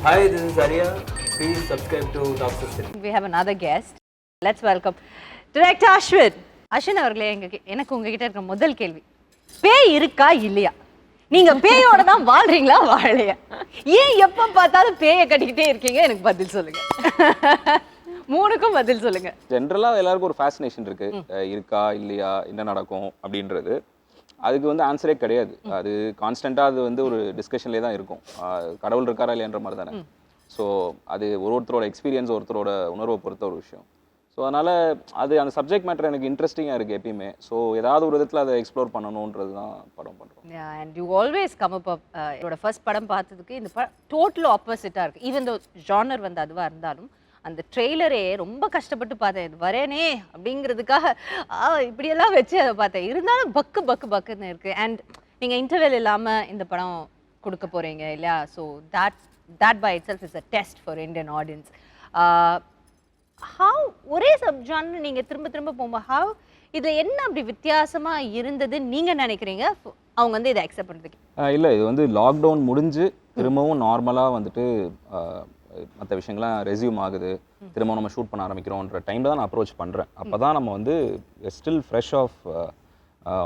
Hi, this is Haniya. Please subscribe to Nafisa. We have another guest. Let's welcome Director Ashwin. Ashwin அவர்களே எனக்கு உங்ககிட்ட இருக்க முதல் கேள்வி, பேய் இருக்கா இல்லையா? நீங்க பேயோட தான் வாழ்றீங்களா வாழலையா? ஏன் எப்ப பார்த்தாலும் பேயை கட்டிக்கிட்டே இருக்கீங்க? எனக்கு பதில் சொல்லுங்க. மூணுக்கும் பதில் சொல்லுங்க. ஜென்ரலா எல்லாருக்கும் ஒரு ஃபேசினேஷன் இருக்கு, இருக்கா இல்லையா, என்ன நடக்கும் அப்படின்றது. அதுக்கு வந்து ஆன்சரே கிடையாது. அது கான்ஸ்டன்ட்டாக அது வந்து ஒரு டிஸ்கஷன்லேயே தான் இருக்கும். கடவுள் இருக்காரா இல்லையன்ற மாதிரி தானே. ஸோ அது ஒருத்தரோட எக்ஸ்பீரியன்ஸ், ஒருத்தரோட உணர்வை பொறுத்த ஒரு விஷயம். ஸோ அதனால் அது அந்த சப்ஜெக்ட் மேட்டர் எனக்கு இன்ட்ரெஸ்டிங்காக இருக்குது எப்பயுமே. ஸோ ஏதாவது ஒரு விதத்தில் அதை எக்ஸ்ப்ளோர் பண்ணணுன்றது தான் படம் பண்ணுறோம். And you always come up என்னோட ஃபர்ஸ்ட் படம் பார்த்ததுக்கு இந்த படம் டோட்டல் ஆப்போசிட்டாக இருக்குது. ஈவன் தோ ஜானர் வந்து அதுவாக இருந்தாலும் அந்த ட்ரெய்லரே ரொம்ப கஷ்டப்பட்டு பார்த்தேன், இது வரேனே அப்படிங்கிறதுக்காக இப்படியெல்லாம் வச்சு அதை பார்த்தேன். இருந்தாலும் பக்குன்னு இருக்குது. அண்ட் நீங்கள் இன்டர்வெல் இல்லாமல் இந்த படம் கொடுக்க போகிறீங்க இல்லையா? So that by itself is a test for Indian audience. How ஒரே சப்ஜானர் நீங்கள் திரும்ப போகும்போது ஹவ் இதில் என்ன அப்படி வித்தியாசமாக இருந்ததுன்னு நீங்கள் நினைக்கிறீங்க அவங்க வந்து இதை அக்செப்ட் பண்ணுறதுக்கு? இல்லை, இது வந்து லாக்டவுன் முடிஞ்சு திரும்பவும் நார்மலாக வந்துட்டு மற்ற விஷயங்கள்லாம் ரெஸ்யூம் ஆகுது, திரும்ப நம்ம ஷூட் பண்ண ஆரம்பிக்கிறோன்ற டைமில் தான் நான் அப்ரோச் பண்ணுறேன். அப்போ தான் நம்ம வந்து still fresh off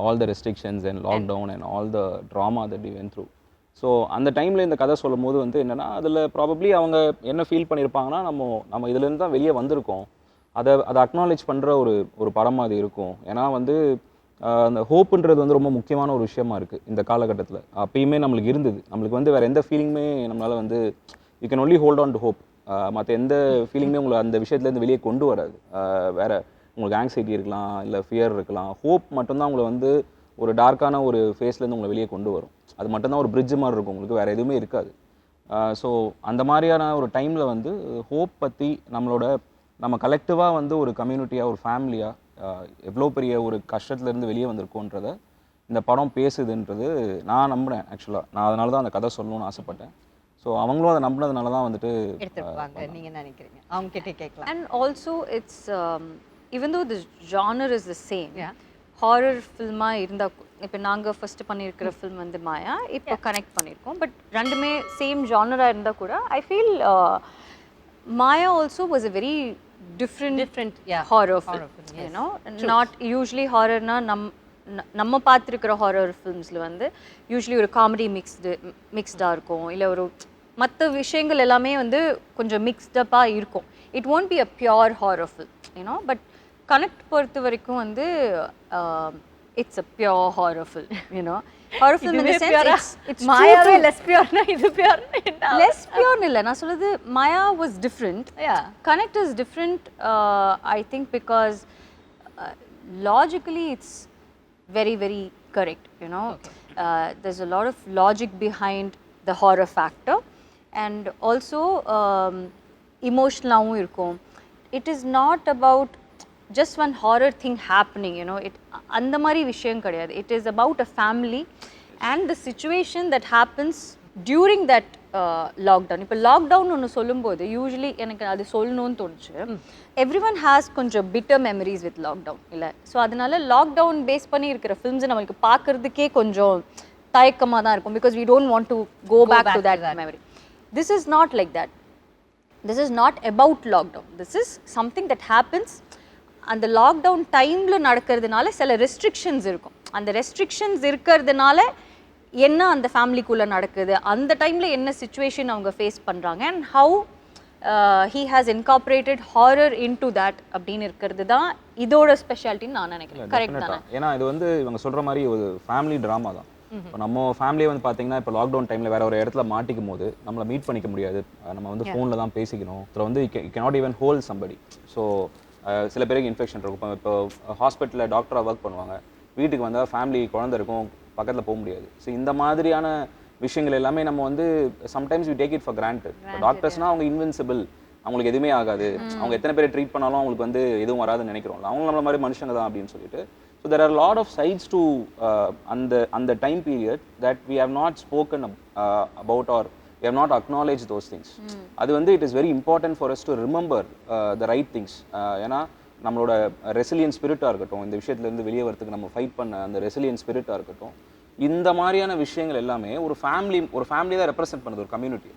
all the restrictions and lockdown and all the trauma that we went through. So அந்த டைமில் இந்த கதை சொல்லும் போது வந்து என்னென்னா, அதில் ப்ராபப்ளி அவங்க என்ன ஃபீல் பண்ணியிருப்பாங்கன்னா, நம்ம இதுலேருந்து தான் வெளியே வந்திருக்கோம், அதை அக்னாலேஜ் பண்ணுற ஒரு படமாக அது இருக்கும். ஏன்னா வந்து அந்த ஹோப்புன்றது வந்து ரொம்ப முக்கியமான ஒரு விஷயமா இருக்குது இந்த காலகட்டத்தில். அப்பயுமே நம்மளுக்கு இருந்தது. நம்மளுக்கு வந்து வேறு எந்த ஃபீலிங்குமே நம்மளால் வந்து you can only hold on to hope. மற்ற எந்த ஃபீலிங்குமே உங்களை அந்த விஷயத்துலேருந்து வெளியே கொண்டு வராது. வேறு உங்களுக்கு ஆங்ஸைட்டி இருக்கலாம், இல்லை ஃபியர் இருக்கலாம். ஹோப் மட்டும்தான் உங்களை வந்து ஒரு டார்க்கான ஒரு ஃபேஸ்லேருந்து உங்களை வெளியே கொண்டு வரும். அது மட்டும்தான் ஒரு பிரிட்ஜ் மாதிரி இருக்கும், உங்களுக்கு வேறு எதுவுமே இருக்காது. ஸோ அந்த மாதிரியான ஒரு டைமில் வந்து ஹோப் பற்றி நம்ம கலெக்டிவாக வந்து ஒரு கம்யூனிட்டியாக, ஒரு ஃபேமிலியாக எவ்வளோ பெரிய ஒரு கஷ்டத்துலேருந்து வெளியே வந்திருக்கோன்றத இந்த படம் பேசுதுன்றது நான் நம்புகிறேன். ஆக்சுவலாக நான் அதனால தான் அந்த கதை சொல்லணும்னு ஆசைப்பட்டேன். ஸோ அவங்களும் அதை நம்பினதுனால தான் வந்துட்டு எடுத்துருப்பாங்க. நீங்கள் நினைக்கிறீங்க அவங்க கிட்டே கேட்கலாம். And also it's even though the genre is the same, horror ஃபில்மாக இருந்தால் இப்போ நாங்கள் ஃபஸ்ட்டு பண்ணியிருக்கிற ஃபில்ம் வந்து மாயா, இப்போ கனெக்ட் பண்ணியிருக்கோம். பட் ரெண்டுமே சேம் ஜானராக இருந்தால் கூட I feel Maya also was a very different horror film. You know not usually ஹாரர்னா நம்ம பார்த்துருக்கிற ஹாரர் ஃபில்ம்ஸில் வந்து யூஸ்வலி ஒரு காமெடி மிக்ஸ்டாக இருக்கும், இல்லை ஒரு மற்ற விஷயங்கள் எல்லாமே வந்து கொஞ்சம் மிக்ஸ்டப்பாக இருக்கும். It won't be a pure horror film you know. But Connect பொறுத்த வரைக்கும் வந்து it's a pure horror film you know. Horror film in the sense it's மாயாவே லெஸ் பியோர்னா இது பியோர் லெஸ் பியோர்னு இல்லை. நான் சொல்றது Maya was different, Connect is different. I think because logically it's very correct, you know. There's a lot of logic behind the horror factor, and also emotional irkom. It is not about just one horror thing happening, you know. It andha mari vishayam kadiyadu. It is about a family and the situation that happens during that lockdown. இப்போ lockdown ஒன்று சொல்லும்போது usually எனக்கு அது சொல்லணும்னு தோணுச்சு. Everyone has கொஞ்சம் bitter memories with lockdown இல்லை. So அதனால லாக்டவுன் பேஸ் பண்ணி இருக்கிற ஃபிலிம்ஸை நம்மளுக்கு பார்க்குறதுக்கே கொஞ்சம் தயக்கமாக தான் இருக்கும். Because we don't want to go back to that memory. This is not like that. This is not about lockdown. This is something that happens. அந்த லாக்டவுன் டைமில் நடக்கிறதுனால சில ரெஸ்ட்ரிக்ஷன்ஸ் இருக்கும். அந்த ரெஸ்ட்ரிக்ஷன்ஸ் இருக்கிறதுனால என்ன அந்த ஃபேமிலிக்குள்ளே நடக்குது, அந்த டைமில் என்ன சுச்சுவேஷன் அவங்க ஃபேஸ் பண்ணுறாங்க, and how he has incorporated horror into that அப்படின்னு இருக்கிறது தான் இதோட ஸ்பெஷாலிட்டின்னு நான் நினைக்கிறேன். கரெக்ட் தானே? ஏன்னா இது வந்து இவங்க சொல்கிற மாதிரி ஒரு ஃபேமிலி ட்ராமா தான். இப்போ நம்ம ஃபேமிலியை வந்து பார்த்தீங்கன்னா இப்போ லாக்டவுன் டைமில் வேறு ஒரு இடத்துல மாட்டிக்கும் போது நம்மளை மீட் பண்ணிக்க முடியாது, நம்ம வந்து ஃபோனில் தான் பேசிக்கணும். இதில் வந்து you cannot even hold somebody. So சில பேருக்கு இன்ஃபெக்ஷன் இருக்கும். இப்போ ஹாஸ்பிட்டலில் டாக்டராக ஒர்க் பண்ணுவாங்க, வீட்டுக்கு வந்தால் ஃபேமிலி குழந்தை இருக்கும், பக்கத்தில் போக முடியாது. ஸோ இந்த மாதிரியான விஷயங்கள் எல்லாமே நம்ம வந்து sometimes we take it for granted. டாக்டர்ஸ்னால் அவங்க இன்வின்சிபிள், அவங்களுக்கு எதுவுமே ஆகாது, அவங்க எத்தனை பேரை ட்ரீட் பண்ணாலும் அவங்களுக்கு வந்து எதுவும் வராதுன்னு நினைக்கிறோம். அவங்க நம்மள மாதிரி மனுஷங்க தான் அப்படின்னு சொல்லிட்டு. So there are lot of sides to அந்த time period that we have not spoken about or we have not acknowledge those things. அது வந்து it is very important for us to remember the right things. ஏன்னா நம்மளோட resilience ஸ்பிரிட்டாக இருக்கட்டும், இந்த விஷயத்துலேருந்து வெளியே வரதுக்கு நம்ம ஃபைட் பண்ண அந்த ரெசிலியன்ஸ் ஸ்பிரிட்டாக இருக்கட்டும், இந்த மாதிரியான விஷயங்கள் எல்லாமே ஒரு ஃபேமிலி தான் ரெப்ரசென்ட் பண்ணுது, ஒரு கம்யூனிட்டி.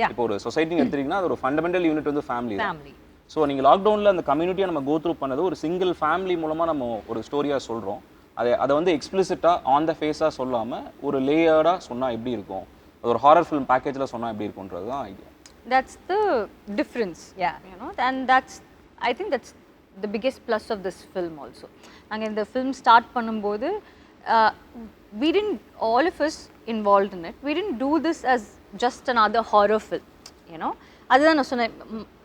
இப்போ ஒரு சொசைட்டி எடுத்துட்டீங்கன்னா அது ஒரு ஃபண்டமெண்டல் யூனிட் வந்து ஃபேமிலி தான். ஃபேமிலி. ஸோ நீங்கள் லாக்டவுனில் அந்த கம்யூனிட்டியை நம்ம கோ த்ரூ பண்ணது ஒரு சிங்கிள் ஃபேமிலி மூலமாக நம்ம ஒரு ஸ்டோரியாக சொல்கிறோம். அதை வந்து எக்ஸ்பிளிசிட்டாக ஆன் த ஃபேஸாக சொல்லாமல் ஒரு லேயர்டாக சொன்னால் எப்படி இருக்கும், அது ஒரு ஹாரர் ஃபிலிம் பேக்கேஜில் சொன்னால் எப்படி இருக்குன்றது தான் idea. That's the difference, you know, and I think that's the biggest plus of this film also. நாங்கள் இந்த film start பண்ணும்போது we didn't, all of us involved in it, we didn't do this as just another horror film, you know. அதுதான் நான் சொன்னேன்,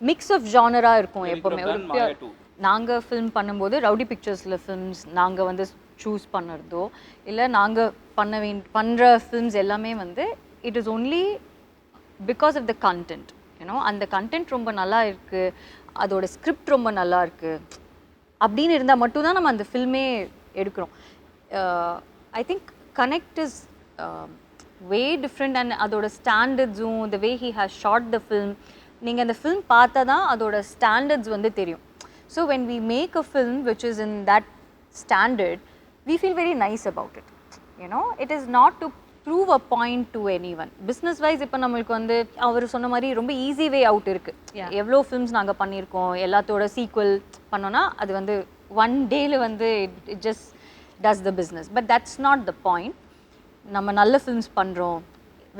mix of ஜானரா இருக்கும் எப்பவுமே. ஒரு நாங்கள் ஃபில்ம் பண்ணும்போது ரவுடி பிக்சர்ஸில் ஃபில்ம்ஸ் நாங்கள் வந்து சூஸ் பண்ணுறதோ இல்லை நாங்கள் பண்ணுற ஃபில்ம்ஸ் எல்லாமே வந்து it is only because of the content, you know. அந்த கண்டென்ட் ரொம்ப நல்லா இருக்குது, அதோட ஸ்கிரிப்ட் ரொம்ப நல்லா இருக்குது அப்படின்னு இருந்தால் மட்டும்தான் நம்ம அந்த ஃபில்மே எடுக்கிறோம். I think Connect is way different and அதோட ஸ்டாண்டர்ட்ஸும் the way he has shot the film, நீங்கள் அந்த ஃபில்ம் பார்த்தா தான் அதோட ஸ்டாண்டர்ட்ஸ் வந்து தெரியும். So when we make a film which is in that standard we feel very nice about it, you know. It is not to prove a point to any one. Business wise இப்போ நம்மளுக்கு வந்து அவர் சொன்ன மாதிரி ரொம்ப easy way out இருக்குது. எவ்வளோ films நாங்கள் பண்ணியிருக்கோம், எல்லாத்தோட சீக்வல் பண்ணோன்னா அது வந்து ஒன் டேல வந்து it just does the business. But that's not the point. நம்ம நல்ல ஃபில்ம்ஸ் பண்ணுறோம்,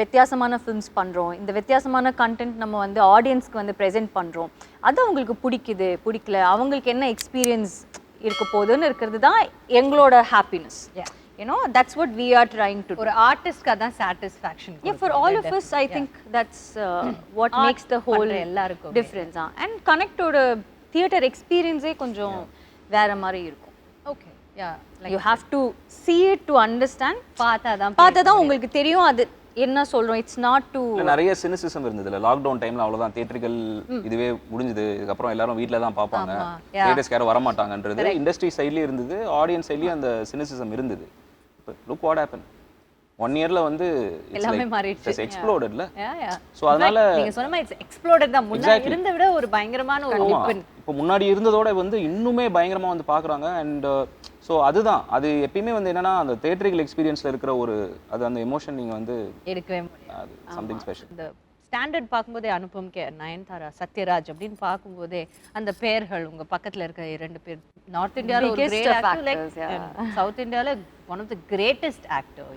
வித்தியாசமான ஃபில்ம்ஸ் பண்ணுறோம், இந்த வித்தியாசமான கண்டென்ட் நம்ம வந்து ஆடியன்ஸ்க்கு வந்து ப்ரெசென்ட் பண்ணுறோம், அது அவங்களுக்கு பிடிக்குது பிடிக்கல, அவங்களுக்கு என்ன எக்ஸ்பீரியன்ஸ் இருக்க போகுதுன்னு இருக்கிறது தான் எங்களோட happiness. You know, that's what we are trying to. ஒரு ஆர்டிஸ்ட்காக தான் satisfaction. For all of us I think that's what makes the whole எல்லாருக்கும் டிஃப்ரென்ஸ். அண்ட் கனெக்டோட தியேட்டர் எக்ஸ்பீரியன்ஸே கொஞ்சம் வேற மாதிரி இருக்கும். Okay, yeah, you have to see it to understand. பார்த்தா தான் உங்களுக்கு தெரியும் அது என்ன சொல்றோம். It's not to. நிறைய சினிசிசம் இருந்தது இல்லை லாக்டவுன் டைம்ல, அவ்வளோதான் தியேட்டர்கள் இதுவே முடிஞ்சது, இதுக்கப்புறம் எல்லாரும் வீட்டில் தான் பார்ப்பாங்க, தியேட்டர்ஸ்க்கு யாரும் வரமாட்டாங்கன்றது இண்டஸ்ட்ரி சைட்லேயும் இருந்தது, ஆடியன்ஸ் சைட்லேயும் அந்த சினிசிசம் இருந்தது. லுக் வாட் ஹேப்பன் 1 இயர்ல வந்து எல்லாமே மாறிடுச்சு. இட்ஸ் எக்ஸ்ப்ளோடட்ல. சோ அதனால நீங்க சொன்ன மாதிரி இட்ஸ் எக்ஸ்ப்ளோடட் தான். முன்னாடி இருந்த விட ஒரு பயங்கரமான ஒரு ஓபன். இப்போ முன்னாடி இருந்ததோட வந்து இன்னுமே பயங்கரமா வந்து பார்க்கறாங்க. அண்ட் ஸோ அதுதான், அது எப்பயுமே வந்து என்னன்னா அந்த தியேட்டரிக்கல் எக்ஸ்பீரியன்ஸ்ல இருக்கிற ஒரு அது அந்த எமோஷன் நீங்க வந்து எடுக்கவே முடியாது. Something special. இந்த ஸ்டாண்டர்ட் பார்க்கும்போதே அனுபம், கே, நயன்தாரா, சத்யராஜ் அப்படின்னு பார்க்கும்போதே அந்த பேர்கள் உங்க பக்கத்துல இருக்க 2 பேர் நார்த் இந்தியால ஒரு கிரேட் ஆக்டர், லைக் சவுத் இந்தியால one of the greatest actor.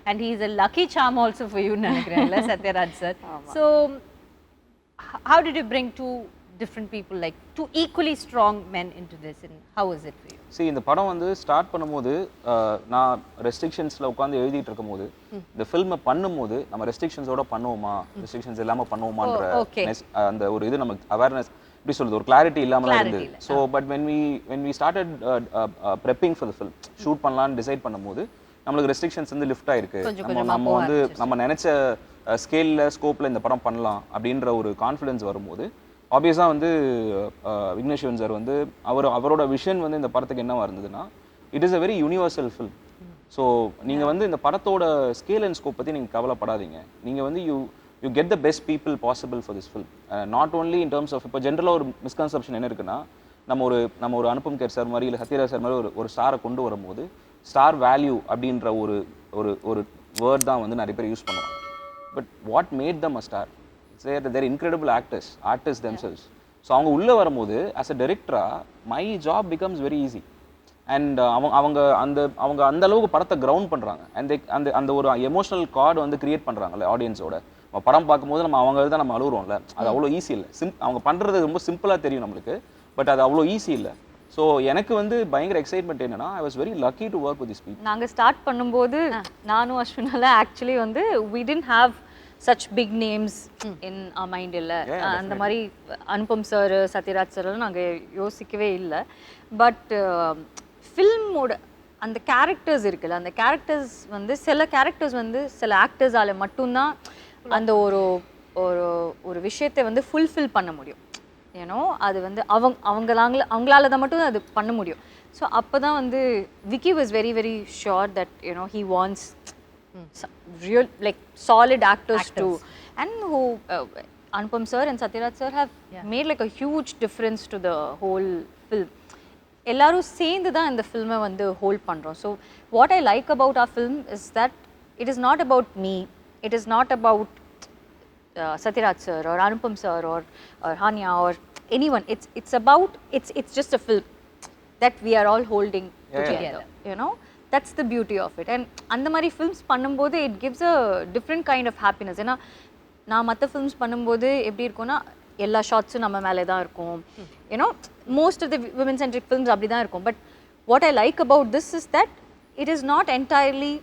And he is a lucky charm also for you, நினைக்கிறேன்ல Sathyaraj sir. So how did you bring 2 different people, like 2 equally strong men into this, and how was it for you? See, இந்த படம் வந்து start பண்ணும்போது நான் ரெஸ்ட்ரிக்ஷன்ஸ்ல உட்கார்ந்து எழுதிட்டு இருக்கும்போது இந்த ஃபில்மை பண்ணும்போது நம்ம ரெஸ்ட்ரிக்ஷன்ஸோட பண்ணுவோமா, ரெஸ்ட்ரிக்ஷன்ஸ் இல்லாம பண்ணுவோமான்ற அந்த ஒரு இது நமக்கு அவேர்னஸ் எப்படி சொல்றது, ஒரு கிளாரிட்டி இல்லாம இருந்தது. So but when we started prepping for the film, shoot பண்ணலாம்னு டிசைட் பண்ணும்போது நம்மளுக்கு ரெஸ்ட்ரிக்ஷன்ஸ் வந்து லிஃப்ட் ஆயிருக்கு. நம்ம வந்து நம்ம நினைச்ச ஸ்கேல்ல ஸ்கோப்ல இந்த படம் பண்ணலாம் அப்படின்ற ஒரு கான்ஃபிடன்ஸ் வரும்போது ஆப்வியஸா வந்து விக்னேஷ்வன் சார் வந்து அவரோட விஷன் வந்து இந்த படத்துக்கு என்னவா இருந்ததுன்னா, it is a very universal film. So நீங்க வந்து இந்த படத்தோட ஸ்கேல் அண்ட் ஸ்கோப் பத்தி நீங்க கவலைப்படாதீங்க. நீங்க வந்து you get the best people possible for this film. Not only in terms of, இப்போ ஜென்ரலாக ஒரு மிஸ்கன்செப்ஷன் என்ன இருக்குன்னா, நம்ம ஒரு அனுபம் கேர் சார் மாதிரி இல்லை சத்யராஜ் சார் மாதிரி ஒரு ஸ்டாரை கொண்டு வரும்போது ஸ்டார் வேல்யூ அப்படின்ற ஒரு வேர்ட் தான் வந்து நிறைய பேர் யூஸ் பண்ணுவாங்க. But what made them a star, their incredible artist themselves. So அவங்க உள்ளே வரும்போது ஆஸ் அ டைரக்டராக my job becomes very easy. And அவங்க அந்த அளவுக்கு படத்தை கிரவுண்ட் பண்ணுறாங்க. அண்ட் அந்த ஒரு எமோஷனல் கார்டு வந்து கிரியேட் பண்ணுறாங்கல்ல ஆடியன்ஸோட. நம்ம படம் பார்க்கும்போது அவங்க தான் நம்ம அழுகுறோம்ல, அது அவ்வளோ ஈஸி இல்லை. அவங்க பண்ணுறது ரொம்ப சிம்பிளாக தெரியும் நம்மளுக்கு, பட் அது அவ்வளோ ஈஸி இல்லை. ஸோ எனக்கு வந்து பயங்கர எக்ஸைட்மெண்ட் என்னன்னா, I was very lucky to work with this people. நாங்கள் ஸ்டார்ட் பண்ணும்போது நானும் அஸ்வினால ஆக்சுவலி வந்து we didn't have such big names in our mind இல்லை. அந்த மாதிரி அனுபம் சார், சத்யராஜ் சார் நாங்கள் யோசிக்கவே இல்லை. பட் ஃபில்மோட அந்த கேரக்டர்ஸ் இருக்குல்ல, அந்த கேரக்டர்ஸ் வந்து சில கேரக்டர்ஸ் வந்து சில ஆக்டர்ஸால் மட்டும்தான் அந்த ஒரு விஷயத்தை வந்து ஃபுல்ஃபில் பண்ண முடியும். ஏன்னோ அது வந்து அவங்களால தான் மட்டும் அது பண்ண முடியும். ஸோ அப்போ தான் வந்து Vicky was very very sure that you know he wants real like solid actors too, and who Anupam sir and Sathyaraj sir have made like a huge difference to the whole film. எல்லாரும் சேர்ந்து தான் இந்த ஃபில்மை வந்து hold பண்ணுறோம். So what I like about our film is that it is not about me, it is not about Sathyaraj sir or Anupam sir or Haniya or anyone. It's about it's just a film that we are all holding together. You know, that's the beauty of it. And அந்த மாதிரி films பண்ணும்போது it gives a different kind of happiness. ஏன்னா நான் மற்ற films பண்ணும்போது எப்படி இருக்கும்னா எல்லா ஷாட்ஸும் நம்ம மேலே தான் இருக்கும். You know, most of the women centric films அப்படி தான் இருக்கும். But what I like about this is that it is not entirely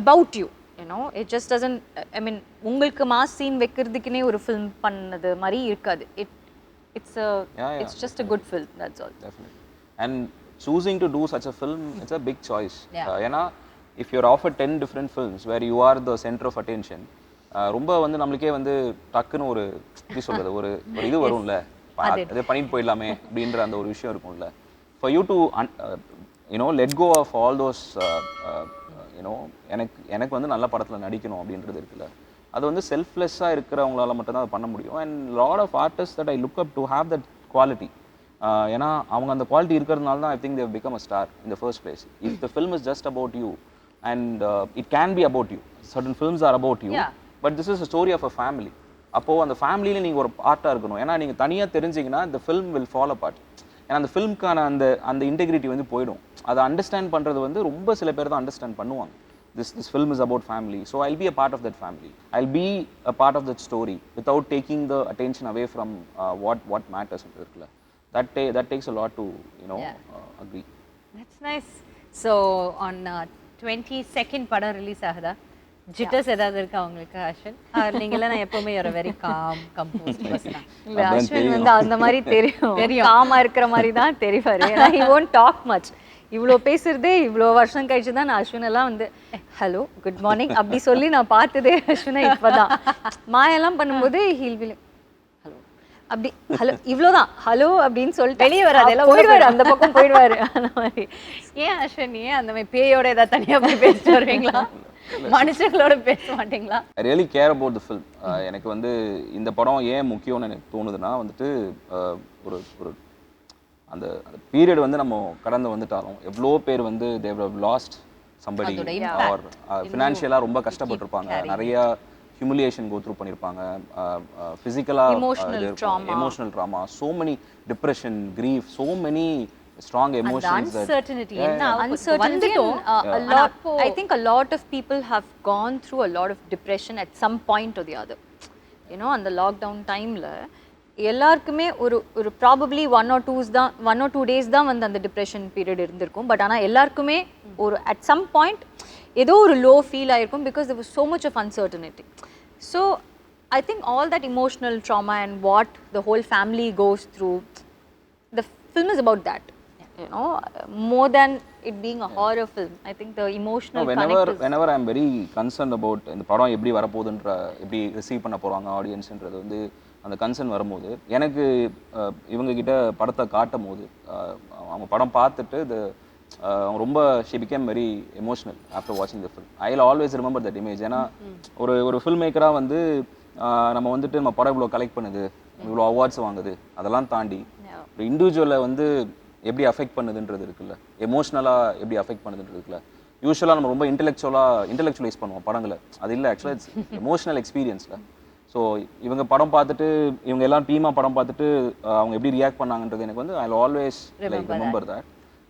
about you. You know, it just doesn't, I mean, உங்களுக்கு மாஸ் சீன் வைக்கிறதுக்குனே ஒரு film பண்ணது மாதிரி இருக்காது. It's just a good film, that's all. Definitely. And choosing to do such a film, it's a big choice. ஏன்னா if you're offered 10 different films where you are the center of attention, ரொம்ப வந்து நம்மளுக்கே வந்து டக்குன்னு ஒரு எப்படி சொல்றது ஒரு இது வரும்ல, அதை பண்ணிட்டு போயிடலாமே அப்படின்ற அந்த ஒரு விஷயம் இருக்கும்ல. For you to you know let go of all those you know எனக்கு வந்து நல்ல படத்துல நடிக்கணும் அப்படின்றது இருக்குல்ல, அது வந்து செல்ஃப்லெஸ்ஸாக இருக்கிறவங்களால மட்டும்தான் அதை பண்ண முடியும். And lot of artist that I look up to have that quality. ஏன்னா அவங்க அந்த குவாலிட்டி இருக்கிறதுனால தான் I think they become a star in the first place. If the film is just about you and it can be about you, certain films are about you, but this is a story of a family. அப்போது அந்த ஃபேமிலியில் நீங்கள் ஒரு பார்ட்டாக இருக்கணும். ஏன்னா நீங்கள் தனியாக தெரிஞ்சிங்கன்னா இந்த ஃபில்ம் வில் ஃபாலோ பார்ட். ஏன்னா அந்த ஃபில்முக்கான அந்த இன்டெகிரிட்டி வந்து போயிடும். அதை அண்டர்ஸ்டாண்ட் பண்ணுறது வந்து ரொம்ப சில பேர் தான் அண்டர்ஸ்டாண்ட் பண்ணுவாங்க. This film is about family, so I'll be a part of that family. I'll be a part of that story without taking the attention away from what matters. That takes a lot to agree. That's nice. So on 22nd படம் release ஆகுதா? ஜிட்டர்ஸ் ஏதாவது இருக்கா உங்களுக்கு அஸ்வின்? நீங்களாம் நான் எப்பவுமே ஒரு very com compost person. இல்ல அஸ்வின் வந்து அந்த மாதிரி தெரியும், காமா இருக்கிற மாதிரி தான் தெரிவாரு. ஏன்னா he won't talk much. இவ்வளோ பேசுறதே இவ்வளோ வருஷம் கழிச்சு தான் நான் அஸ்வினெல்லாம் வந்து ஹலோ குட் மார்னிங் அப்படி சொல்லி நான் பார்த்ததே அஸ்வினை இப்போ தான். மாயெல்லாம் பண்ணும்போது ஹீல் வில் ஹலோ அப்படி ஹலோ இவ்வளோதான் ஹலோ அப்படின்னு சொல்லிட்டு வெளியே வராது, எல்லாம் போயிடுவார், அந்த பக்கம் போயிடுவார். அந்த மாதிரி ஏன் அஸ்வின் ஏன் அந்த மாதிரி பேயோட ஏதாவது தனியாக போய் பேசிட்டு வருவீங்களா, மனுஷங்களோட பேச மாட்டீங்களா? I really care about the film. எனக்கு வந்து இந்த படம் ஏன் முக்கியம்னு எனக்கு தோணுதுன்னா வந்துட்டு ஒரு அந்த பீரியட் வந்து நம்ம கடந்து வந்துட்டாலும் எவ்வளோ பேர் வந்து they have lost somebody or ஃபினான்ஷியலாக ரொம்ப கஷ்டப்பட்டிருப்பாங்க, நிறைய ஹியூமிலியேஷன் கோ த்ரூ பண்ணியிருப்பாங்க, ஃபிசிக்கலாக emotional drama, so many depression, grief, so many strong emotions. Uncertainty a lot. I think a lot of people have gone through a lot of depression at some point or the other. You know, on the lockdown time la எல்லாருக்குமே ஒரு probably 1 or 2 days தான் வந்து அந்த depression period இருந்திருக்கும். But ஆனால் எல்லாருக்குமே ஒரு at some point ஏதோ ஒரு லோ ஃபீல் ஆகிருக்கும் because there was so much of uncertainty. So I think all that emotional trauma and what the whole family goes through, the film is about that. You know, more than it being a horror film, I think the emotional connect is... Whenever I am very concerned about இந்த படம் எப்படி வரப்போகுதுன்ற எப்படி receive பண்ண போகிறாங்க ஆடியன்ஸ்ன்றது வந்து அந்த concern வரும்போது எனக்கு இவங்ககிட்ட படத்தை காட்டும் போது அவங்க படம் பார்த்துட்டு அவங்க ரொம்ப she became very emotional after வாட்சிங் the film. I will always remember that image. ஏன்னா ஒரு ஃபில்ம் மேக்கராக வந்து நம்ம வந்துட்டு நம்ம படம் இவ்வளோ கலெக்ட் பண்ணுது, இவ்வளோ அவார்ட்ஸ் வாங்குது, அதெல்லாம் தாண்டி ஒரு இண்டிவிஜுவலை வந்து எப்படி அஃபெக்ட் பண்ணுதுன்றது இருக்குல்ல, எமோஷ்னலாக எப்படி அஃபெக்ட் பண்ணுதுன்றது இருக்குல்ல. யூஸ்வலாக நம்ம ரொம்ப இன்டெலெக்சுவலைஸ் பண்ணுவோம் படங்களை, அது இல்லை ஆக்சுவலாக இட்ஸ் எமோஷ்னல் எக்ஸ்பீரியன்ஸில். ஸோ இவங்க படம் பார்த்துட்டு இவங்க எல்லாம் டீமாக படம் பார்த்துட்டு அவங்க எப்படி ரியாக்ட் பண்ணாங்கன்றது எனக்கு வந்து I will always like remember that.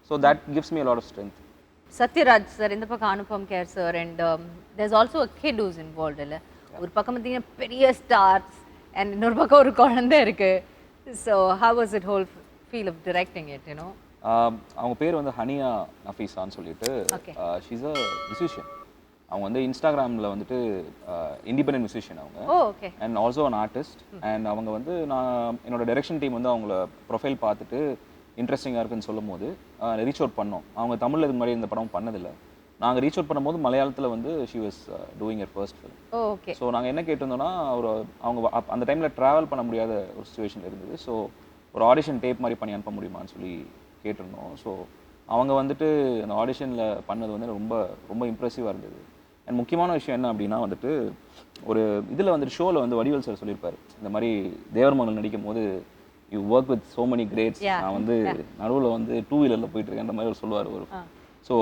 So that gives me a lot of strength. Sathyaraj sir இந்த பக்கம் Anupam Kher sir and there's also a kid who's involved இல்லை. ஒரு பக்கம் பார்த்தீங்கன்னா பெரிய ஸ்டார்ஸ் அண்ட் இன்னொரு பக்கம் ஒரு குழந்தை இருக்கு. So how was it whole feel of directing it? You know அவங்க பேர் வந்து ஹனியா நஃபீசான்னு சொல்லிட்டு ஷீ இஸ் அ மியூசிஷியன். அவங்க வந்து இன்ஸ்டாகிராமில் வந்துட்டு இண்டிபெண்டன்ட் மியூசிஷியன் அவங்க, and also an artist. And அவங்க வந்து நான் என்னோட டைரக்ஷன் டீம் வந்து அவங்கள ப்ரொஃபைல் பார்த்துட்டு இன்ட்ரெஸ்டிங்காக இருக்குன்னு சொல்லும் போது ரீச் அவுட் பண்ணோம். அவங்க தமிழில் இதுக்கு முன்னாடி இந்த படம் பண்ணதில்லை. நாங்கள் ரீச் அவுட் பண்ணும்போது மலையாளத்தில் வந்து she was doing your first film. So நாங்கள் என்ன கேட்டிருந்தோம்னா அவங்க அந்த டைமில் ட்ராவல் பண்ண முடியாத ஒரு சுச்சுவேஷன் இருந்தது. ஸோ ஒரு ஆடிஷன் டேப் மாதிரி பண்ணி அனுப்ப முடியுமான்னு சொல்லி கேட்டிருந்தோம். ஸோ அவங்க வந்துட்டு அந்த ஆடிஷனில் பண்ணது வந்து ரொம்ப ரொம்ப இம்ப்ரெசிவாக இருந்தது. அண்ட் முக்கியமான விஷயம் என்ன அப்படின்னா வந்துட்டு ஒரு இதில் வந்துட்டு ஷோவில் வந்து வடிவேல் சார் சொல்லியிருப்பார், இந்த மாதிரி தேவர் மகள் நடிக்கும் போது you work with so many greats, நான் வந்து நடுவில் வந்து 2 வீலரில் போயிட்டுருக்கேன் அந்த மாதிரி ஒரு சொல்லுவார் ஒரு. ஸோ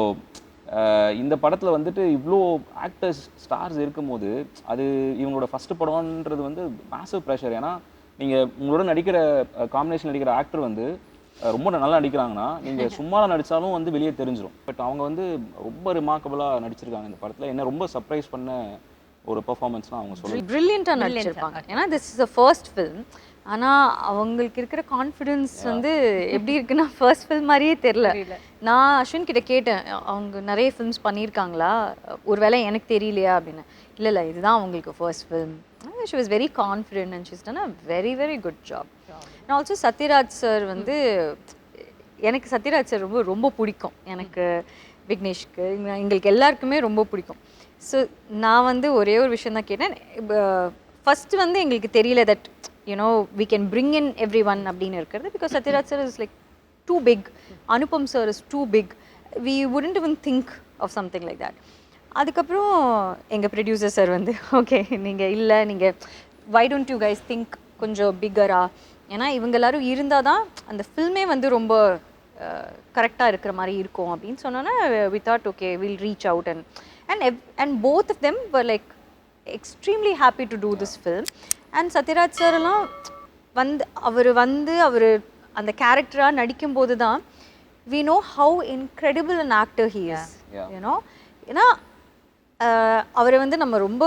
இந்த படத்தில் வந்துட்டு இவ்வளோ ஆக்டர்ஸ் ஸ்டார்ஸ் இருக்கும்போது அது இவங்களோட ஃபஸ்ட்டு படம்ன்றது வந்து மேசிவ் ப்ரெஷர். ஏன்னா நீங்கள் உங்களோட நடிக்கிற காம்பினேஷன் நடிக்கிற ஆக்டர் வந்து ரொம்ப நல்லா நடிக்கிறாங்கன்னா நீங்கள் சும்மா நடித்தாலும் வந்து வெளியே தெரிஞ்சிடும். பட் அவங்க வந்து ரொம்ப ரிமார்க்கபுளாக நடிச்சிருக்காங்க இந்த படத்தில். என்ன ரொம்ப சர்ப்ரைஸ் பண்ண ஒரு பெர்ஃபார்மன்ஸ்னால் அவங்க சொல்லுவாங்க பிரில்லியண்ட்டாக நடிச்சிருப்பாங்க. ஏன்னா this is a first film. ஆனால் அவங்களுக்கு இருக்கிற கான்ஃபிடென்ஸ் வந்து எப்படி இருக்குன்னா ஃபர்ஸ்ட் ஃபில்ம் மாதிரியே தெரில. நான் அஸ்வின் கிட்ட கேட்டேன், அவங்க நிறைய ஃபில்ம்ஸ் பண்ணியிருக்காங்களா, ஒரு வேளை எனக்கு தெரியலையா அப்படின்னு. இல்லை இல்லை, இதுதான் அவங்களுக்கு first film. She was very confident and she's done a very very good job. நான் ஆல்சோ சத்யராஜ் சார் வந்து எனக்கு சத்யராஜ் சார் ரொம்ப ரொம்ப பிடிக்கும். எனக்கு விக்னேஷ்க்கு எங்களுக்கு எல்லாருக்குமே ரொம்ப பிடிக்கும். ஸோ நான் வந்து ஒரே ஒரு விஷயம் தான் கேட்டேன். ஃபஸ்ட்டு வந்து எங்களுக்கு தெரியல that you know we can bring in every one அப்படின்னு இருக்கிறது. Because Sathyaraj sir is like too big, Anupam sir is too big, we wouldn't even think of something like that. அதுக்கப்புறம் எங்கள் ப்ரொடியூசர் சார் வந்து ஓகே நீங்கள் இல்லை, நீங்கள் why don't you guys think கொஞ்சம் பிக்கரா, ஏன்னா இவங்க எல்லாரும் இருந்தால் தான் அந்த ஃபில்மே வந்து ரொம்ப கரெக்டாக இருக்கிற மாதிரி இருக்கும் அப்படின்னு சொன்னோன்னா we thought okay will reach out and both of them were like extremely happy to do this film. And Sathyaraj sir எல்லாம் அவர் அந்த கேரக்டராக நடிக்கும்போது தான் we know how incredible an actor he is. You know ஏன்னா அவரை வந்து நம்ம ரொம்ப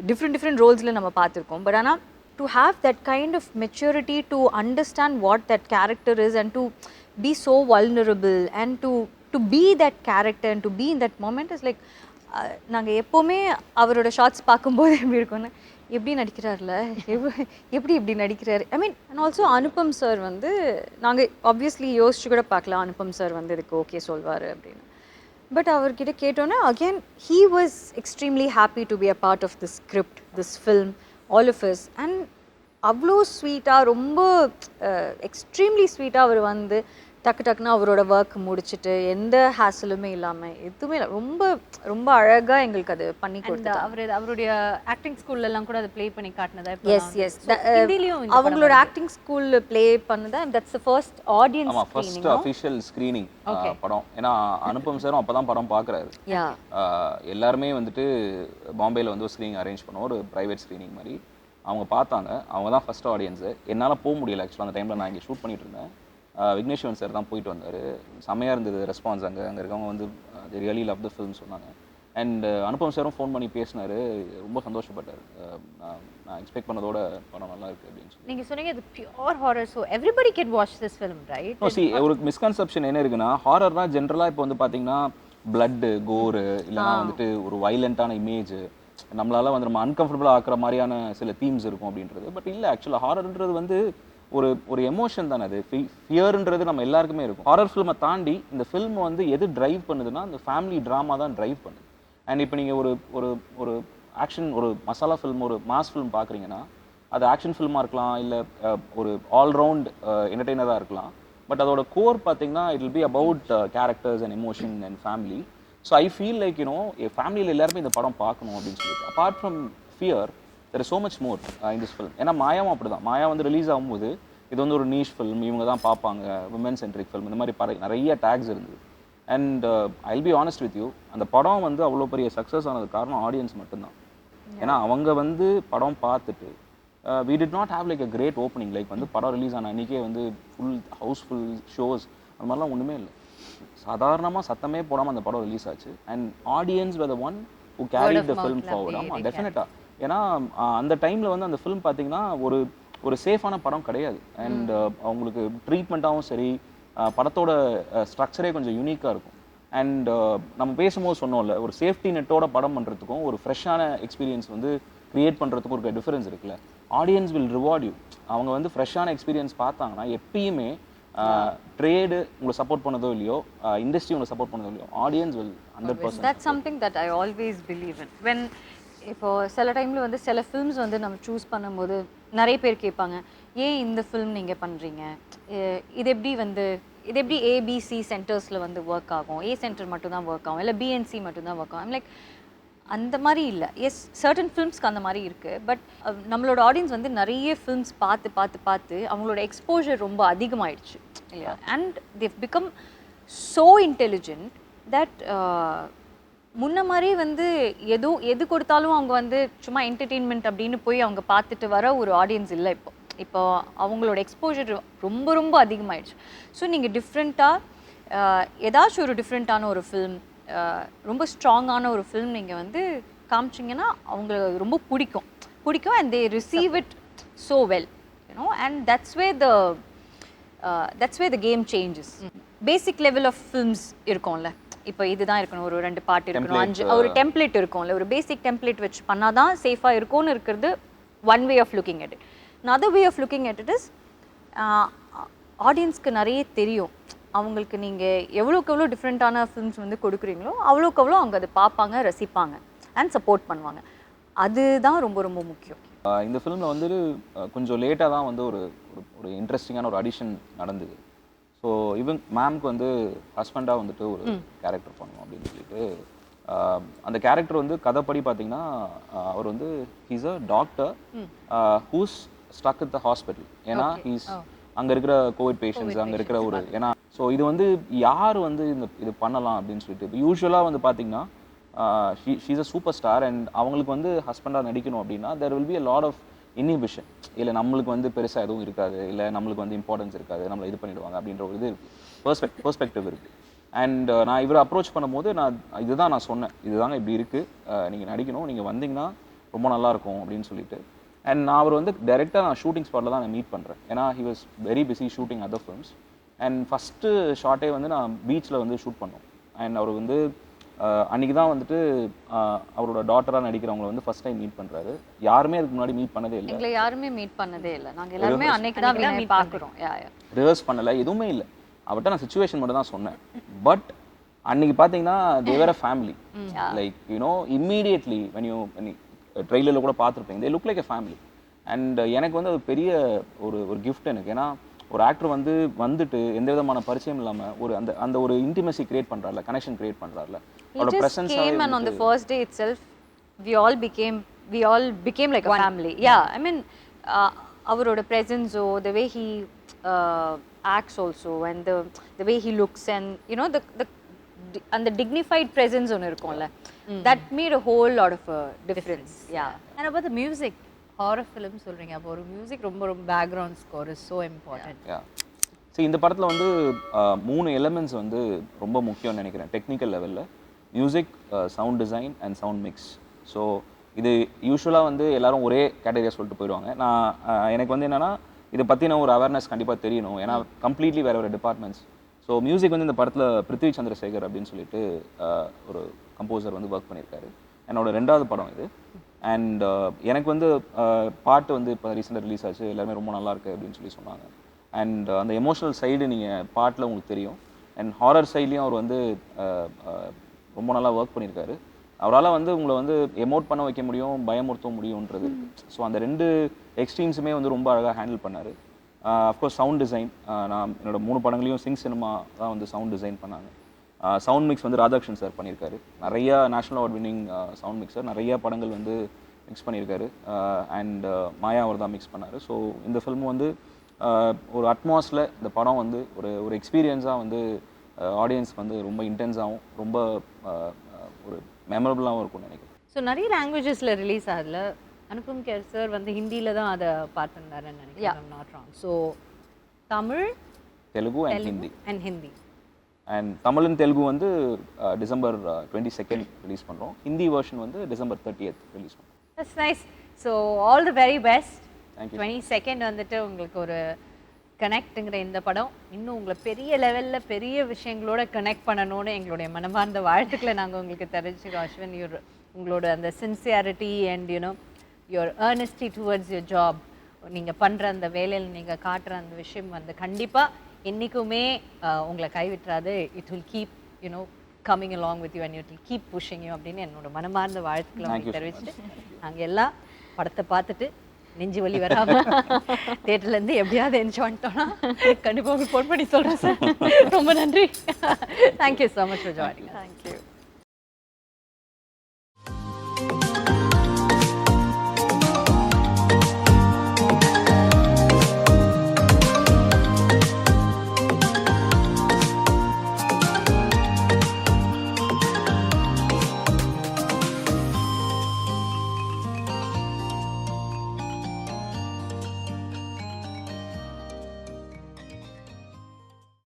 டிஃப்ரெண்ட் ரோல்ஸில் நம்ம பார்த்துருக்கோம். பட் ஆனால் to have that kind of maturity to understand what that character is and to be so vulnerable and to be that character and to be in that moment is like நாங்கள் எப்போவுமே அவரோட shorts பார்க்கும்போது எப்படி இருக்கும்னு, எப்படி நடிக்கிறார்ல, எப்படி இப்படி நடிக்கிறாரு. I mean and also Anupam sir வந்து நாங்கள் ஆப்வியஸ்லி யோசிச்சு கூட பார்க்கலாம் அனுபம் சார் வந்து இதுக்கு ஓகே சொல்வார் அப்படின்னு. பட் அவர்கிட்ட கேட்டோன்னே again he was extremely happy to be a part of this script, this film, all of us. And அவ்வளோ ஸ்வீட்டாக, ரொம்ப எக்ஸ்ட்ரீம்லி ஸ்வீட்டாக அவர் வந்து டக்குன்னு அவரோட ஒர்க் முடிச்சுட்டு எந்த ஹேசலுமே இல்லாமல் எதுவுமே இல்லை, ரொம்ப ரொம்ப அழகாக எங்களுக்கு அது பண்ணி கொடுத்தாரு. அவருடைய ஆக்டிங் ஸ்கூல்லலாம் கூட அதை ப்ளே பண்ணி காட்டினதா? எஸ் அவங்களோட ஆக்டிங் ஸ்கூலில் ப்ளே பண்ணதா. That's the first audience screening, first official screening படம். ஏன்னா அனுபம் சாரும் அப்போ தான் படம் பார்க்குறாரு. எல்லாருமே வந்துட்டு பாம்பேயில் வந்து ஒரு ஸ்க்ரீனிங் அரேஞ்ச் பண்ணோம், ஒரு ப்ரைவேட் ஸ்க்ரீனிங் மாதிரி. அவங்க பார்த்தாங்க, அவங்க தான் ஃபர்ஸ்ட் ஆடியன்ஸு. என்னால் போக முடியல ஆக்சுவலாக. அந்த டைமில் நான் இங்கே ஷூட் பண்ணிட்டு இருந்தேன். விக்னேஷ்வன் சார் தான் போயிட்டு வந்தார். செம்மையாக இருந்தது ரெஸ்பான்ஸ். அங்கே இருக்கவங்க வந்து தி ரியலி லவ் த ஃபில்ம் சொன்னாங்க. அண்ட் அனுபம் சாரும் ஃபோன் பண்ணி பேசினார், ரொம்ப சந்தோஷப்பட்டார். நான் எக்ஸ்பெக்ட் பண்ணதோட படம் நல்லா இருக்குது அப்படின்னு சொல்லி. நீங்கள் சொன்னீங்க இது pure horror, so everybody can watch this film, right? C ஒரு மிஸ்கன்செப்ஷன் என்ன இருக்குன்னா, ஹாரர்னா ஜென்ரலாக இப்போ வந்து பார்த்தீங்கன்னா பிளட்டு, கோரு, இல்லைனா வந்துட்டு ஒரு வைலண்ட்டான இமேஜ், நம்மளால வந்து நம்ம அன்கம்ஃபர்டபுளாக ஆக்குற மாதிரியான சில தீம்ஸ் இருக்கும் அப்படின்றது. பட் இல்லை, ஆக்சுவலாக ஹாரர்ன்றது வந்து ஒரு எமோஷன் தானே. அது ஃபியர்ன்றது நம்ம எல்லாருக்குமே இருக்கும். ஹாரர் ஃபில்மை தாண்டி இந்த ஃபில்ம் வந்து எது ட்ரைவ் பண்ணுதுன்னா அந்த ஃபேமிலி ட்ராமா தான் ட்ரைவ் பண்ணுது. அண்ட் இப்போ நீங்கள் ஒரு ஆக்ஷன், ஒரு மசாலா ஃபில்ம், ஒரு மாஸ் ஃபில்ம் பார்க்குறீங்கன்னா அது ஆக்ஷன் ஃபில்மாக இருக்கலாம், இல்லை ஒரு ஆல்ரவுண்ட் என்டர்டெய்னராக இருக்கலாம். பட் அதோட கோர் பார்த்தீங்கன்னா it will be about characters and emotion and family. So I feel like you know ஃபேமிலியில் எல்லாருமே இந்த படம் பார்க்கணும் அப்படின்னு சொல்லிட்டு. Apart from fear there is so much more in this film. ஏன்னா மாயாவும் அப்படி தான். மாயா வந்து ரிலீஸ் ஆகும்போது இது வந்து ஒரு நீஷ் ஃபில்ம், இவங்க தான் பார்ப்பாங்க, விமன் சென்ட்ரிக் ஃபில்ம், இந்த மாதிரி நிறைய டேக்ஸ் இருந்தது. And I'll be honest with you, அந்த படம் வந்து அவ்வளோ பெரிய சக்ஸஸ் ஆனது காரணம் ஆடியன்ஸ் மட்டும்தான். ஏன்னா அவங்க வந்து படம் பார்த்துட்டு we did not have like a great opening, like வந்து படம் ரிலீஸ் ஆன அன்றைக்கே வந்து ஃபுல் ஹவுஸ்ஃபுல் ஷோஸ் அந்த மாதிரிலாம் ஒன்றுமே இல்லை. சாதாரணமாக சத்தமே போடாமல் அந்த படம் ரிலீஸ் ஆச்சு. And audience were the one who carried the film forward. ஆமாம், டெஃபினட்டாக. ஏன்னா அந்த டைமில் வந்து அந்த ஃபிலிம் பார்த்தீங்கன்னா ஒரு சேஃபான படம் கிடையாது. அண்ட் அவங்களுக்கு ட்ரீட்மெண்ட்டாகவும் சரி, படத்தோட ஸ்ட்ரக்சரே கொஞ்சம் யூனிக்காக இருக்கும். அண்ட் நம்ம பேசும்போது சொன்னோம்ல, ஒரு சேஃப்டி நெட்டோட படம் பண்ணுறதுக்கும் ஒரு ஃப்ரெஷ்ஷான எக்ஸ்பீரியன்ஸ் வந்து க்ரியேட் பண்ணுறதுக்கும் ஒரு டிஃபரன்ஸ் இருக்குல்ல. Audience will reward you. அவங்க வந்து ஃப்ரெஷ்ஷான எக்ஸ்பீரியன்ஸ் பார்த்தாங்கன்னா எப்பயுமே ட்ரேடு உங்களை சப்போர்ட் பண்ணதோ இல்லையோ, இண்டஸ்ட்ரி உங்களை சப்போர்ட் பண்ணதோ இல்லையோ, audience will 100%. That's something that I always believe in. When இப்போது சில டைமில் வந்து சில ஃபில்ம்ஸ் வந்து நம்ம சூஸ் பண்ணும்போது நிறைய பேர் கேட்பாங்க, ஏன் இந்த ஃபில்ம் நீங்கள் பண்ணுறீங்க, இது எப்படி ஏபிசி சென்டர்ஸில் வந்து ஒர்க் ஆகும், ஏ சென்டர் மட்டும் தான் ஒர்க் ஆகும், இல்லை பிஎன்சி மட்டும் தான் ஒர்க் ஆகும். லைக் அந்த மாதிரி இல்லை. எஸ், சர்டன் ஃபில்ம்ஸ்க்கு அந்த மாதிரி இருக்குது. பட் நம்மளோட ஆடியன்ஸ் வந்து நிறைய ஃபில்ம்ஸ் பார்த்து அவங்களோட எக்ஸ்போஜர் ரொம்ப அதிகமாகிடுச்சு இல்லையா. And they become so intelligent that முன்ன மாதிரி வந்து எது கொடுத்தாலும் அவங்க வந்து சும்மா என்டர்டெயின்மெண்ட் அப்படின்னு போய் அவங்க பார்த்துட்டு வர ஒரு ஆடியன்ஸ் இல்லை இப்போ அவங்களோட எக்ஸ்போஜர் ரொம்ப ரொம்ப அதிகமாகிடுச்சு. ஸோ நீங்கள் டிஃப்ரெண்ட்டாக ஏதாச்சும் ஒரு டிஃப்ரெண்ட்டான ஒரு ஃபில்ம், ரொம்ப ஸ்ட்ராங்கான ஒரு ஃபில்ம் நீங்கள் வந்து காமிச்சிங்கன்னா அவங்களுக்கு ரொம்ப பிடிக்கும் and they receive it so well, you know, and that's way the game changes. Basic level of films இருக்கும்ல, இப்போ இதுதான் இருக்கணும், ஒரு 2 பாட்டு இருக்கணும், 5 ஒரு டெம்ப்ளேட் இருக்கும்ல, ஒரு பேசிக் டெம்ப்ளேட் வச்சு பண்ணால் தான் சேஃபாக இருக்கும்னு இருக்கிறது one way of looking at it. another way of looking at it is ஆடியன்ஸ்க்கு நிறைய தெரியும், அவங்களுக்கு நீங்கள் எவ்வளோக்கு எவ்வளோ டிஃப்ரெண்ட்டான ஃபிலிம்ஸ் வந்து கொடுக்குறீங்களோ அவ்வளோக்கு எவ்வளோ அவங்க அதை பார்ப்பாங்க, ரசிப்பாங்க அண்ட் சப்போர்ட் பண்ணுவாங்க. அதுதான் ரொம்ப ரொம்ப முக்கியம். இந்த ஃபிலிமில் வந்து கொஞ்சம் லேட்டாக தான் வந்து ஒரு ஒரு இன்ட்ரெஸ்டிங்கான ஒரு அடிஷன் நடந்தது. ஸோ இவங்க மேம்க்கு வந்து ஹஸ்பண்டாக வந்துட்டு ஒரு கேரக்டர் பண்ணணும் அப்படின்னு சொல்லிட்டு, அந்த கேரக்டர் வந்து கதைப்படி பார்த்தீங்கன்னா அவர் வந்து he's a doctor who's stuck with the hospital. ஏன்னா ஹீஸ் அங்கே இருக்கிற கோவிட் பேஷண்ட்ஸ் அங்கே இருக்கிற ஒரு, ஏன்னா ஸோ இது வந்து யார் வந்து இது பண்ணலாம் அப்படின்னு சொல்லிட்டு, இப்போ யூஸ்வலாக வந்து பார்த்தீங்கன்னா she's a super star and அவங்களுக்கு வந்து ஹஸ்பண்டாக நடிக்கணும் அப்படின்னா there will be a lot of inhibition. இல்லை நம்மளுக்கு வந்து பெருசாக எதுவும் இருக்காது, இல்லை நம்மளுக்கு வந்து இம்பார்ட்டன்ஸ் இருக்காது, நம்மளை இது பண்ணிடுவாங்க அப்படின்ற ஒரு இது பெர்ஸ்பெக்டிவ் இருக்குது. அண்ட் நான் இவரை அப்ரோச் பண்ணும்போது இதுதான் நான் சொன்னேன், இதுதாங்க இப்படி இருக்குது, நீங்கள் நடிக்கணும், நீங்கள் வந்தீங்கன்னா ரொம்ப நல்லாயிருக்கும் அப்படின்னு சொல்லிட்டு. அண்ட் நான் அவர் வந்து டைரெக்டாக நான் ஷூட்டிங் ஸ்பாட்டில் தான் நான் மீட் பண்ணுறேன். ஏன்னா he was very busy shooting other films. And first ஷார்ட்டே வந்து நான் பீச்சில் வந்து ஷூட் பண்ணோம். அண்ட் அவர் வந்து அன்றைக்கி தான் வந்துட்டு அவரோட டாட்டராக நடிக்கிறவங்களை வந்து ஃபஸ்ட் டைம் மீட் பண்ணுறாரு. யாருமே அதுக்கு முன்னாடி மீட் பண்ணதே இல்லை, எங்களை யாருமே மீட் பண்ணதே இல்லை, நாங்கள் எல்லாருமே அன்னைக்கு தான் மீட் பார்க்குறோம். ரிஹர்ஸ் பண்ணலை, எதுவுமே இல்லை. அவர்கிட்ட நான் சிச்சுவேஷன் மட்டும் தான் சொன்னேன். பட் அன்றைக்கி பார்த்தீங்கன்னா they were a family, like you know immediately when ட்ரெய்லரில் கூட பார்த்துருப்பீங்க, they look like a family. And எனக்கு வந்து அது பெரிய ஒரு கிஃப்ட் எனக்கு. ஏன்னா ஒரு ஆக்டர் வந்துட்டு எந்த விதமான பரிச்சயம் இல்லாமல் ஒரு அந்த ஒரு இன்டிமசி கிரியேட் பண்ணுறாருல, கனெக்ஷன் கிரியேட் பண்ணுறாருல, அவரோட presence came and on the first day itself we all became like a family. Yeah, I mean அவரோட presence, the way he acts also, and the way he looks, and you know the and the dignified presence ஒன்று இருக்கும்ல, that made a whole lot of a difference. Yeah. And about the music, horror film சொல்றீங்க, அப்போ ஒரு music ரொம்ப background score is so important. சரி, இந்த படத்தில் வந்து 3 எலிமெண்ட்ஸ் வந்து ரொம்ப முக்கியம்னு நினைக்கிறேன் டெக்னிக்கல் லெவலில்: music, sound design and sound mix. So இது யூஸ்வலாக வந்து எல்லாரும் ஒரே கேட்டகரியாக சொல்லிட்டு போயிடுவாங்க. எனக்கு வந்து என்னென்னா இதை பற்றின ஒரு அவேர்னஸ் கண்டிப்பாக தெரியணும், ஏன்னா கம்ப்ளீட்லி வேறு டிபார்ட்மெண்ட்ஸ். ஸோ மியூசிக் வந்து இந்த படத்தில் பிருத்வி சந்திரசேகர் அப்படின்னு சொல்லிட்டு ஒரு கம்போசர் வந்து ஒர்க் பண்ணியிருக்காரு. என்னோட 2வது படம் இது. அண்ட் எனக்கு வந்து பாட்டு வந்து இப்போ ரீசெண்டாக ரிலீஸ் ஆச்சு, எல்லாருமே ரொம்ப நல்லா இருக்குது அப்படின்னு சொல்லி சொன்னாங்க. அண்ட் அந்த எமோஷனல் சைடு நீங்கள் பாட்டில் உங்களுக்கு தெரியும். அண்ட் ஹாரர் சைட்லேயும் அவர் வந்து ரொம்ப நல்லா ஒர்க் பண்ணியிருக்காரு. அவரால் வந்து உங்களை வந்து எமோட் பண்ண வைக்க முடியும், பயமுறுத்த முடியுன்றது. ஸோ அந்த 2 எக்ஸ்ட்ரீம்ஸுமே வந்து ரொம்ப அழகாக ஹேண்டில் பண்ணார். அஃப்கோர்ஸ் சவுண்ட் டிசைன், நான் என்னோடய 3 படங்களையும் சிங் சினிமா தான் வந்து சவுண்ட் டிசைன் பண்ணாங்க. சவுண்ட் மிக்ஸ் வந்து ராஜாகிருஷ்ணன் சார் பண்ணியிருக்காரு. நிறையா national award winning sound mixer, நிறையா படங்கள் வந்து மிக்ஸ் பண்ணியிருக்காரு. அண்ட் மாயா அவர் தான் மிக்ஸ் பண்ணார். ஸோ இந்த ஃபில்ம் வந்து ஒரு அட்மாஸில் இந்த படம் வந்து ஒரு எக்ஸ்பீரியன்ஸாக வந்து ஆடியன்ஸ் வந்து ரொம்ப இன்டென்ஸாகவும் ரொம்ப ஒரு மெமரபுளாகவும் இருக்கும்னு நினைக்கிறேன். ஸோ நிறைய லாங்குவேஜஸில் ரிலீஸ் ஆகல. அனுபம் கேர் சார் வந்து ஹிந்தியில் தான் அதை பார்த்துருந்தாருன்னு நினைக்கிறேன், not wrong. So Tamil, Telugu and Hindi. And Tamil and Telugu வந்து டிசம்பர் 22 ரிலீஸ் பண்ணுறோம். ஹிந்தி வெர்ஷன் வந்து டிசம்பர் 30th ரிலீஸ் பண்ணுறோம். That's nice. So all the very best. Thank you. 22 வந்துட்டு உங்களுக்கு ஒரு கனெக்ட்டுங்கிற இந்த படம் இன்னும் உங்களை பெரிய லெவலில் பெரிய விஷயங்களோட கனெக்ட் பண்ணணும்னு எங்களுடைய மனமார்ந்த வாழ்த்துக்களை நாங்கள் உங்களுக்கு தெரிஞ்சுக்கிறோம். அஸ்வின், உங்களோட அந்த sincerity and you know your earnestness towards your job, நீங்கள் பண்ணுற அந்த வேலையில் நீங்கள் காட்டுற அந்த விஷயம் வந்து கண்டிப்பாக என்றைக்குமே உங்களை கைவிட்டுறாது. It will keep you know coming along with you and it will keep pushing you அப்படின்னு என்னோட மனமார்ந்த வாழ்த்துக்களை உங்களுக்கு தெரிவிச்சுட்டு நாங்கள் எல்லாம் படத்தை பார்த்துட்டு நெஞ்சு வலி வராமல் தேட்டர்லேருந்து எப்படியாவது என்ஜாய் பண்ணிட்டோன்னா கண்டிப்பாக உங்களுக்கு ஃபோன் பண்ணி சொல்கிறேன் சார். ரொம்ப நன்றி. Thank you so much for joining. Thank you.